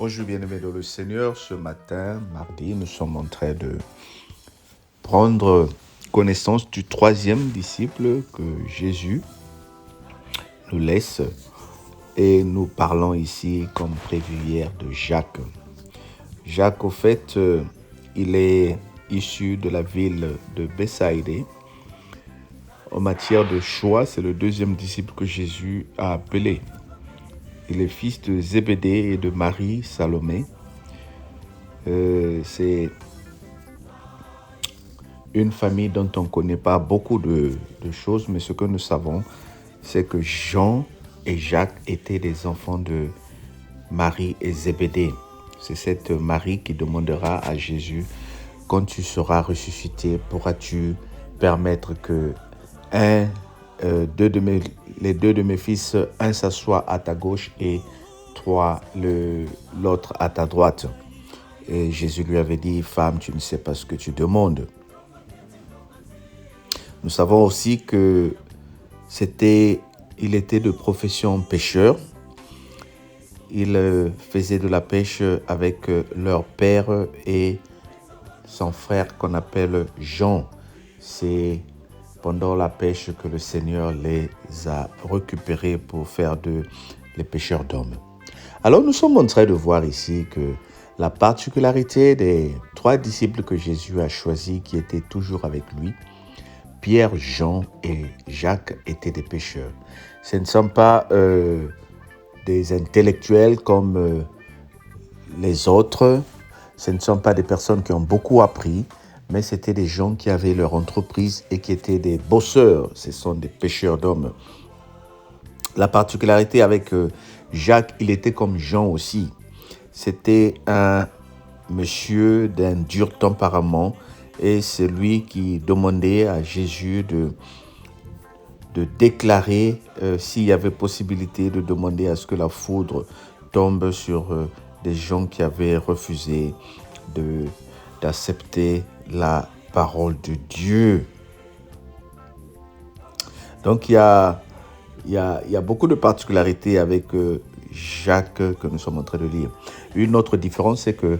Bonjour bien-aimés dans le Seigneur, ce matin, mardi, nous sommes en train de prendre connaissance du troisième disciple que Jésus nous laisse et nous parlons ici, comme prévu hier, de Jacques. Jacques, au fait, il est issu de la ville de Bethsaïdée. En matière de choix, c'est le deuxième disciple que Jésus a appelé. Il est fils de Zébédée et de Marie Salomé. C'est une famille dont on ne connaît pas beaucoup de choses, mais ce que nous savons, c'est que Jean et Jacques étaient des enfants de Marie et Zébédée. C'est cette Marie qui demandera à Jésus, quand tu seras ressuscité, pourras-tu permettre que les deux de mes fils, un s'assoit à ta gauche et toi, l'autre à ta droite. Et Jésus lui avait dit, femme, tu ne sais pas ce que tu demandes. Nous savons aussi que il était de profession pêcheur. Il faisait de la pêche avec leur père et son frère qu'on appelle Jean. C'est pendant la pêche que le Seigneur les a récupérés pour faire les pêcheurs d'hommes. Alors nous sommes en train de voir ici que la particularité des trois disciples que Jésus a choisis, qui étaient toujours avec lui, Pierre, Jean et Jacques, étaient des pêcheurs. Ce ne sont pas des intellectuels comme les autres. Ce ne sont pas des personnes qui ont beaucoup appris, mais c'était des gens qui avaient leur entreprise et qui étaient des bosseurs. Ce sont des pêcheurs d'hommes. La particularité avec Jacques, il était comme Jean aussi. C'était un monsieur d'un dur tempérament et c'est lui qui demandait à Jésus de déclarer s'il y avait possibilité de demander à ce que la foudre tombe sur des gens qui avaient refusé d'accepter la parole de Dieu. Donc il y a beaucoup de particularités avec Jacques que nous sommes en train de lire. Une autre différence, c'est qu'il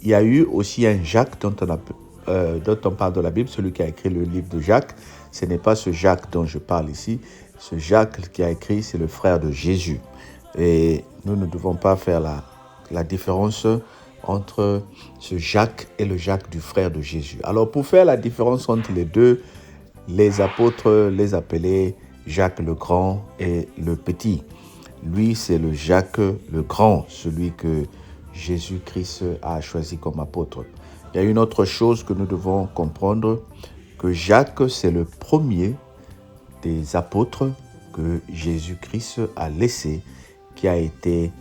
y a eu aussi un Jacques dont on parle dans la Bible, celui qui a écrit le livre de Jacques. Ce n'est pas ce Jacques dont je parle ici. Ce Jacques qui a écrit, c'est le frère de Jésus. Et nous ne devons pas faire la différence entre ce Jacques et le Jacques du frère de Jésus. Alors pour faire la différence entre les deux, les apôtres les appelaient Jacques le grand et le petit. Lui, c'est le Jacques le grand, celui que Jésus-Christ a choisi comme apôtre. Il y a une autre chose que nous devons comprendre, que Jacques, c'est le premier des apôtres que Jésus-Christ a laissé, qui a été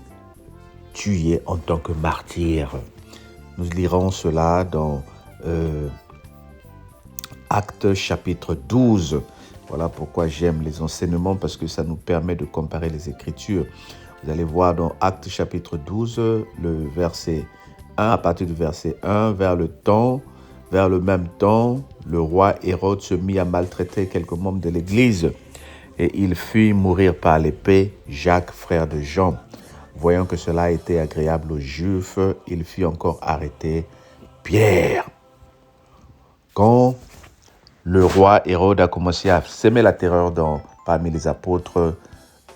tué en tant que martyr. Nous lirons cela dans Actes chapitre 12. Voilà pourquoi j'aime les enseignements, parce que ça nous permet de comparer les Écritures. Vous allez voir dans Actes chapitre 12, le verset 1, à partir du verset 1, vers le même temps, le roi Hérode se mit à maltraiter quelques membres de l'Église et il fit mourir par l'épée Jacques, frère de Jean. Voyant que cela était agréable aux Juifs, il fit encore arrêter Pierre. Quand le roi Hérode a commencé à semer la terreur parmi les apôtres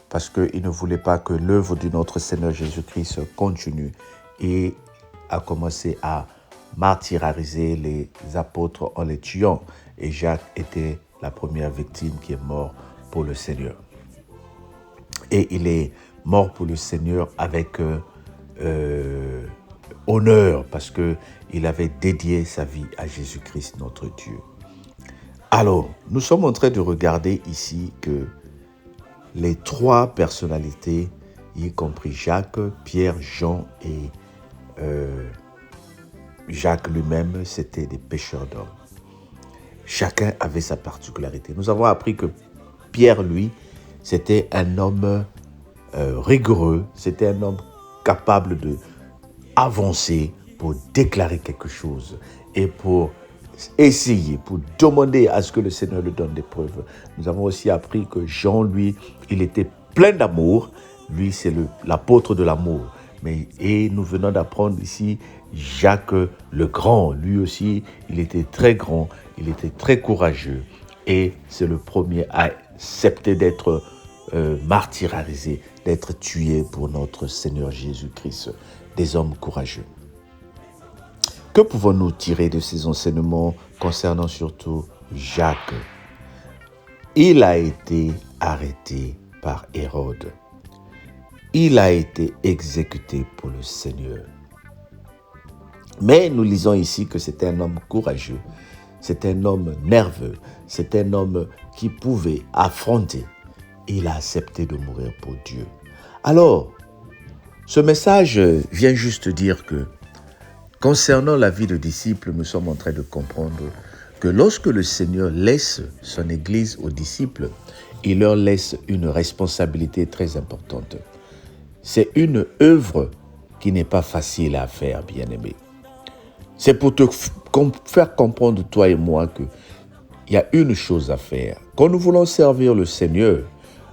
parce qu'il ne voulait pas que l'œuvre de notre Seigneur Jésus-Christ continue, et a commencé à martyriser les apôtres en les tuant. Et Jacques était la première victime qui est morte pour le Seigneur. Et il est mort pour le Seigneur avec honneur, parce qu'il avait dédié sa vie à Jésus-Christ, notre Dieu. Alors, nous sommes en train de regarder ici que les trois personnalités, y compris Jacques, Pierre, Jean et Jacques lui-même, c'était des pêcheurs d'hommes. Chacun avait sa particularité. Nous avons appris que Pierre, lui, c'était un homme rigoureux, c'était un homme capable d'avancer pour déclarer quelque chose et pour essayer, pour demander à ce que le Seigneur lui donne des preuves. Nous avons aussi appris que Jean, lui, il était plein d'amour. Lui, c'est l'apôtre de l'amour. Et nous venons d'apprendre ici Jacques le Grand. Lui aussi, il était très grand, il était très courageux. Et c'est le premier à accepter d'être martyrisé, d'être tué pour notre Seigneur Jésus-Christ. Des hommes courageux. Que pouvons-nous tirer de ces enseignements concernant surtout Jacques? Il a été arrêté par Hérode. Il a été exécuté pour le Seigneur. Mais nous lisons ici que c'était un homme courageux, c'est un homme nerveux, c'est un homme qui pouvait affronter. Il a accepté de mourir pour Dieu. Alors, ce message vient juste dire que concernant la vie de disciples, nous sommes en train de comprendre que lorsque le Seigneur laisse son Église aux disciples, il leur laisse une responsabilité très importante. C'est une œuvre qui n'est pas facile à faire, bien-aimé. C'est pour te faire comprendre, toi et moi, qu'il y a une chose à faire. Quand nous voulons servir le Seigneur,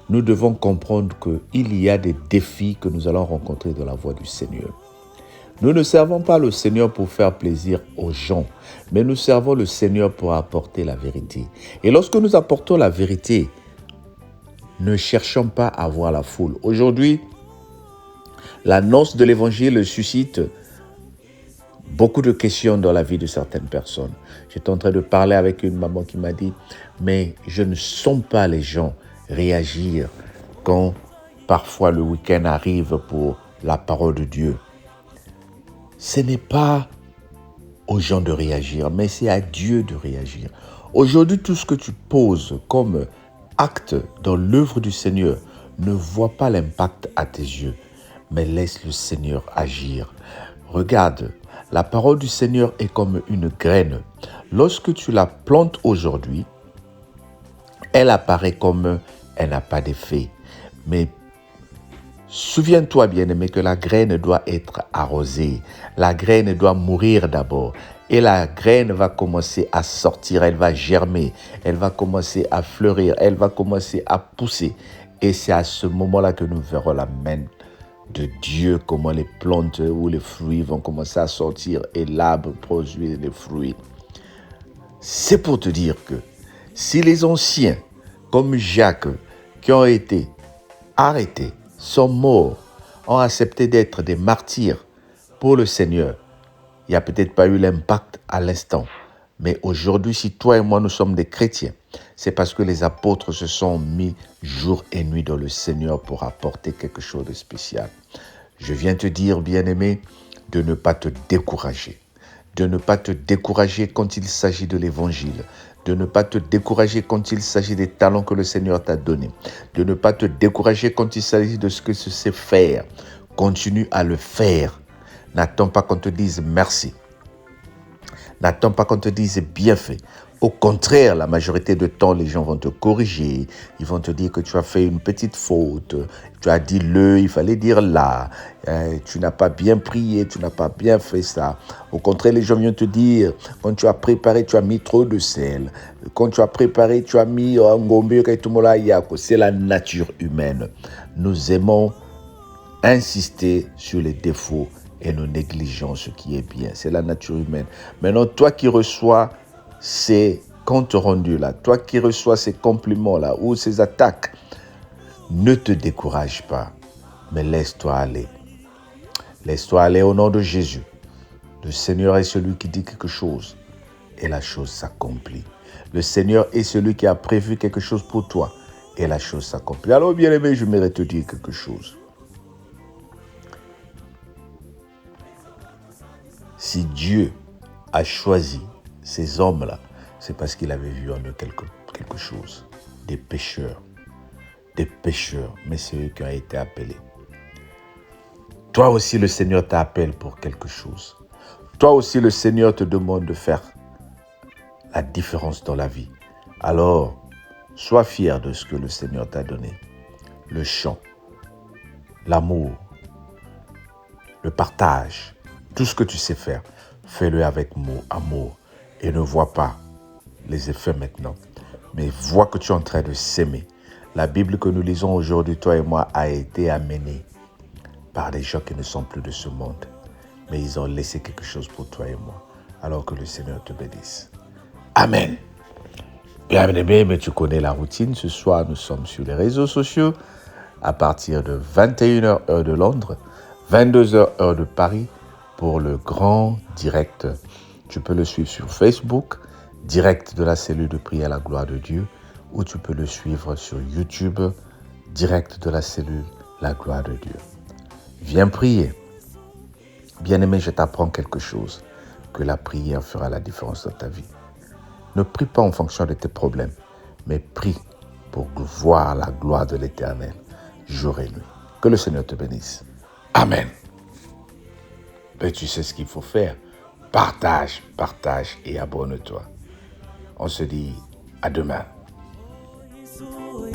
nous devons comprendre qu'il y a des défis que nous allons rencontrer dans la voie du Seigneur. Nous ne servons pas le Seigneur pour faire plaisir aux gens, mais nous servons le Seigneur pour apporter la vérité. Et lorsque nous apportons la vérité, ne cherchons pas à voir la foule. Aujourd'hui, l'annonce de l'Évangile suscite beaucoup de questions dans la vie de certaines personnes. J'étais en train de parler avec une maman qui m'a dit « Mais je ne sens pas les gens réagir quand parfois le week-end arrive pour la parole de Dieu. » Ce n'est pas aux gens de réagir, mais c'est à Dieu de réagir. Aujourd'hui, tout ce que tu poses comme acte dans l'œuvre du Seigneur, ne voit pas l'impact à tes yeux, mais laisse le Seigneur agir. Regarde, la parole du Seigneur est comme une graine. Lorsque tu la plantes aujourd'hui, elle apparaît comme elle n'a pas d'effet. Mais souviens-toi, bien-aimé, que la graine doit être arrosée. La graine doit mourir d'abord. Et la graine va commencer à sortir, elle va germer, elle va commencer à fleurir, elle va commencer à pousser. Et c'est à ce moment-là que nous verrons la main de Dieu, comment les plantes ou les fruits vont commencer à sortir et l'arbre produit les fruits. C'est pour te dire que si les anciens, comme Jacques, qui ont été arrêtés, sont morts, ont accepté d'être des martyrs pour le Seigneur, il n'y a peut-être pas eu l'impact à l'instant. Mais aujourd'hui, si toi et moi, nous sommes des chrétiens, c'est parce que les apôtres se sont mis jour et nuit dans le Seigneur pour apporter quelque chose de spécial. Je viens te dire, bien-aimé, de ne pas te décourager. De ne pas te décourager quand il s'agit de l'Évangile. De ne pas te décourager quand il s'agit des talents que le Seigneur t'a donnés. De ne pas te décourager quand il s'agit de ce que tu sais faire. Continue à le faire. N'attends pas qu'on te dise merci. N'attends pas qu'on te dise bien fait. Au contraire, la majorité du temps, les gens vont te corriger. Ils vont te dire que tu as fait une petite faute. Tu as dit le, il fallait dire là. Tu n'as pas bien prié, tu n'as pas bien fait ça. Au contraire, les gens viennent te dire, quand tu as préparé, tu as mis trop de sel. Quand tu as préparé, tu as mis un gombe. C'est la nature humaine. Nous aimons insister sur les défauts et nous négligeons ce qui est bien. C'est la nature humaine. Maintenant, toi qui reçois ces comptes rendus-là, toi qui reçois ces compliments-là ou ces attaques, ne te décourage pas, mais laisse-toi aller. Laisse-toi aller au nom de Jésus. Le Seigneur est celui qui dit quelque chose et la chose s'accomplit. Le Seigneur est celui qui a prévu quelque chose pour toi et la chose s'accomplit. Alors, bien-aimé, je voudrais te dire quelque chose. Si Dieu a choisi ces hommes-là, c'est parce qu'il avait vu en eux quelque chose. Des pécheurs, mais c'est eux qui ont été appelés. Toi aussi, le Seigneur t'appelle pour quelque chose. Toi aussi, le Seigneur te demande de faire la différence dans la vie. Alors, sois fier de ce que le Seigneur t'a donné. Le chant, l'amour, le partage, tout ce que tu sais faire, fais-le avec amour et ne vois pas les effets maintenant, mais vois que tu es en train de s'aimer. La Bible que nous lisons aujourd'hui, toi et moi, a été amenée par des gens qui ne sont plus de ce monde. Mais ils ont laissé quelque chose pour toi et moi. Alors que le Seigneur te bénisse. Amen. Bien, mais tu connais la routine. Ce soir, nous sommes sur les réseaux sociaux à partir de 21h heure de Londres, 22h heure de Paris pour le grand direct. Tu peux le suivre sur Facebook, direct de la cellule de prière à la gloire de Dieu, ou tu peux le suivre sur YouTube, direct de la cellule la gloire de Dieu. Viens prier. Bien-aimé, je t'apprends quelque chose, que la prière fera la différence dans ta vie. Ne prie pas en fonction de tes problèmes, mais prie pour voir la gloire de l'Éternel jour et nuit. Que le Seigneur te bénisse. Amen. Et tu sais ce qu'il faut faire. Partage et abonne-toi. On se dit à demain. Soul.